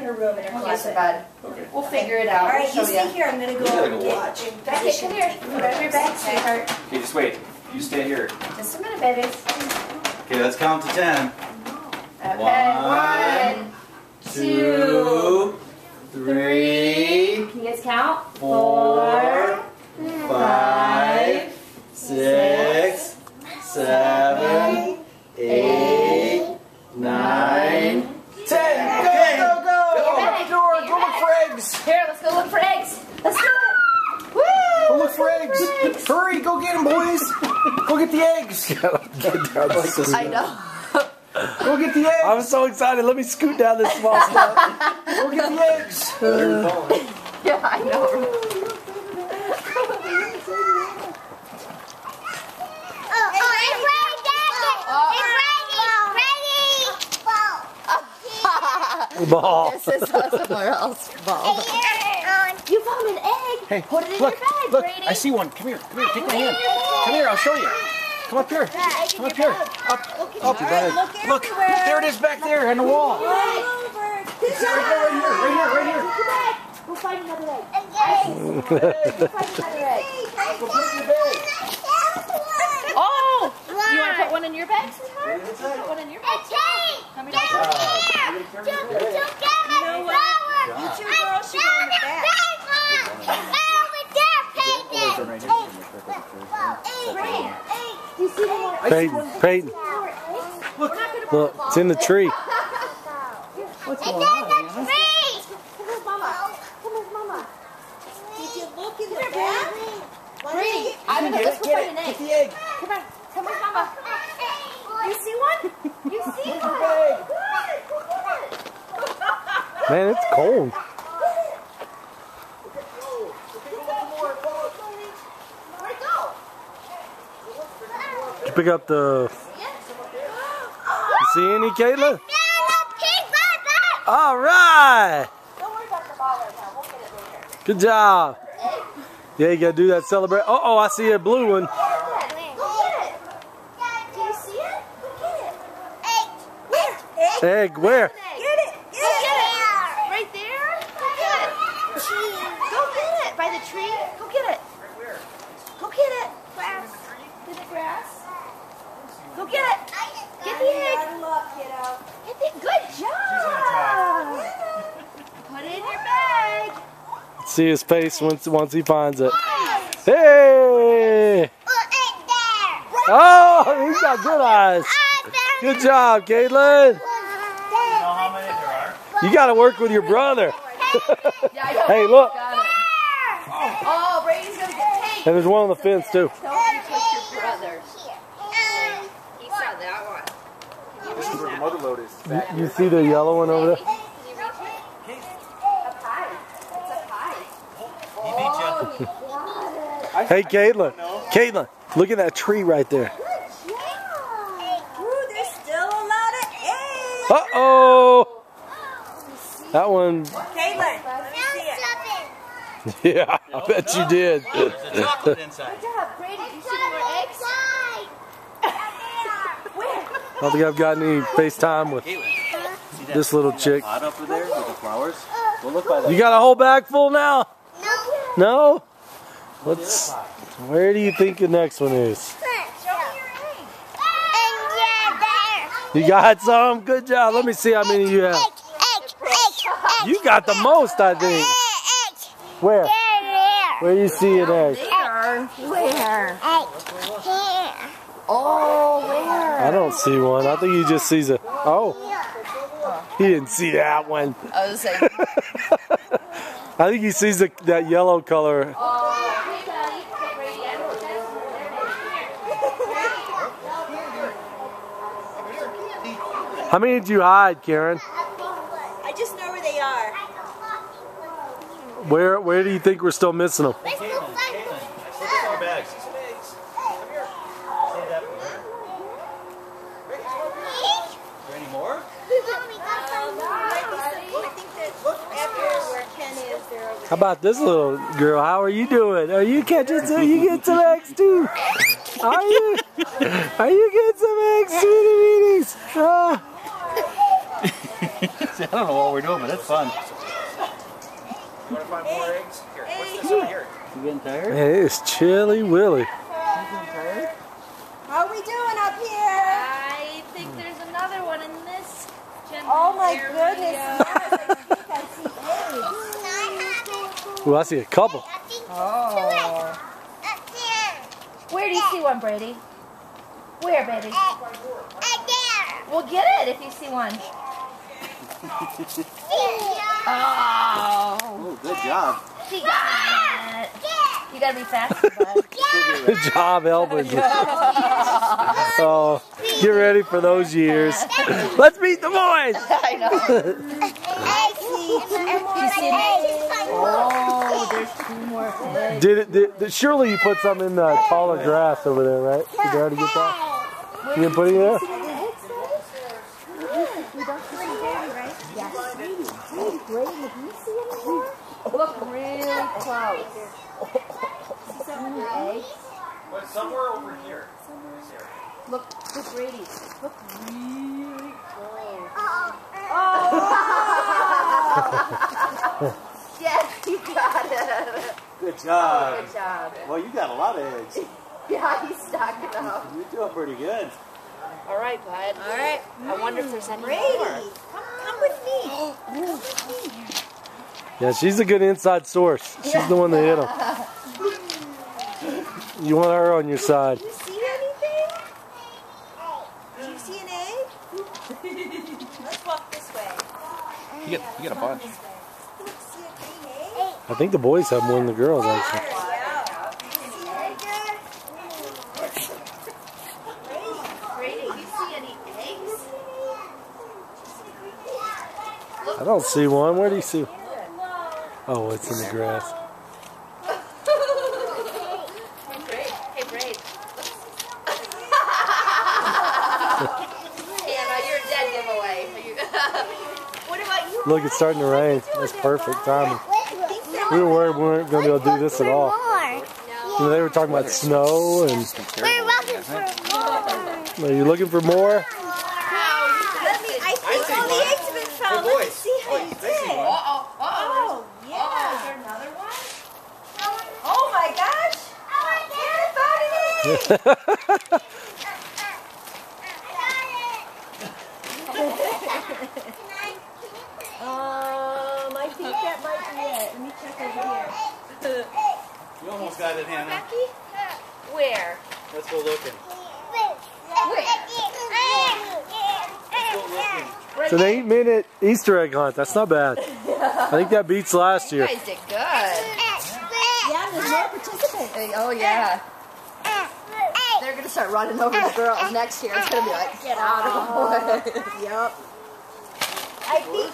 in her room in her closet. Okay. We'll figure it out. All right, you stay here. I'm gonna go watch. Becky, come here. Put on your bag, sweetheart. Okay, just wait. You stay here. Just a minute, babies. Okay, let's count to 10. Okay. 1, 2, 3. Can you guys count? 4, 5, 6, 7, 8, 9, 10. Okay, go! Go look for eggs. Here, let's go look for eggs. Let's do it. Woo! Go look for eggs. Hurry, go get them, boys. Go get the eggs. I know. Go get the eggs. I'm so excited. Let me scoot down this small stuff. Go get the eggs. Yeah, I know. Ball. This is somewhere else. Ball. You found an egg. Hey, put it in look, your bag, look, Brady. I see one. Come here, take my hand. Come here, I'll show you. Come up here. Come up here. Up. Look, there it is back there on the wall. Right here. Go find another egg. Go find another egg. Go put it in your bag. Oh! You want to put one in your bag, sweetheart? Put one in your bag. Come here. You know what? You two girls should go in the back. Peyton. Look, it's in the tree. What's going on, Hannah? Come with Mama. Did you look in the back? Brady, I'm going to let's go find an egg. Get the egg. Come on. Come with Mama. You see one? You see one? Man, it's cold. Where'd it go? Did you pick up the... You see any, Caitlin? All right. Don't worry about the ball right now. We'll get it later. Good job. Yeah, you got to do that celebrate. Oh, I see a blue one. Go get it. Do you see it? Go get it. Egg, where? Get it. Right there? Go get it. Go get it. By the tree? Go get it. Go get it. Grass. Get the grass. Go get it. Get the egg. Get the, good job. Put it in your bag. See his face once he finds it. Hey! Oh, he's got good eyes. Good job, Caitlin. You got to work with your brother. Hey, look. Oh, Brady's going to get taken. And there's one on the fence, too. Don't you touch your brother. He saw that one. This is where the mother load is. You see the yellow one over there? Can you reach it? A pie. It's a pie. He beat you. Hey, Caitlin. Caitlin, look at that tree right there. Ooh, there's still a lot of eggs. Uh-oh. That one. Caitlin, let me see it. Yeah, I bet you did. There's a chocolate inside. Good job, Brady. Do you see more eggs? Where? I don't think I've gotten any FaceTime with Caitlin, see that this little chick. pot up there with the flowers? We'll look by that. You got a whole bag full now? No? Let's. Where do you think the next one is? You got some? Good job. Let me see how many you have. You got the most, I think. Where? Where you see an egg? Where? Oh, where? I don't see one. I think he just sees a. Oh. He didn't see that one. I was saying. I think he sees that yellow color. How many did you hide, Karen? I just know where they are. Where do you think we're still missing them? Bags. See some eggs. Come here. See that one? Is there any more? How about this little girl? How are you doing? Are you catching some? You get some eggs too? Are you? Are you getting some eggs, sweetie meaties? I don't know what we're doing, but it's fun. You want to find more eggs? Here, what's this over here? You getting tired? Hey, it's Chilly Willy. How are we doing up here? I think there's another one in this general Oh my area. goodness, yes, I think I see eggs. Well, I see a couple. Oh. Where do you see one, Brady? Where, baby? Well, get it if you see one. Oh. Oh, good job. She got it. You gotta be faster, bud. Good job helping. Oh, get ready for those years. Let's meet the boys. I know. Oh, there's 2 more eggs. Did surely you put some in the taller grass over there, right? Did you already get that? You didn't put it in there? Look really close. But somewhere over here. Look, Brady. Look really close. Oh! Yes, you got it. Good job. Good job. Well, you got a lot of eggs. Yeah, he's stocking up. You're doing pretty good. All right, bud. All right. I wonder if there's any Brady, more. come with me. Yeah, she's a good inside source. She's the one that hit them. You want her on your side. Do you see anything? Do you see an egg? Let's walk this way. You get a bunch. See a green egg? I think the boys have more than the girls, actually. Brady, you see any eggs? I don't see one. Where do you see? Oh, it's in the grass. Hey, Braid. Anna, you're a dead giveaway. What about you? Look, it's starting to rain. That's perfect timing. We were worried we weren't going to be able to do this at all. You know, they were talking about snow and... We're looking for more. Are you looking for more? I think all the eggs have been found. Let me see how you did. Oh, yeah. Is there another one? Oh my gosh. Karen found an egg. I think that might be it. Let me check over here. You almost got it, Hannah. Where? Let's go looking. It's an 8-minute Easter egg hunt. That's not bad. I think that beats last You year. guys did good. Yeah, there's more participants. Oh, yeah. They're going to start running over the girls next year. It's going to be like, get out of the way. Yep. I think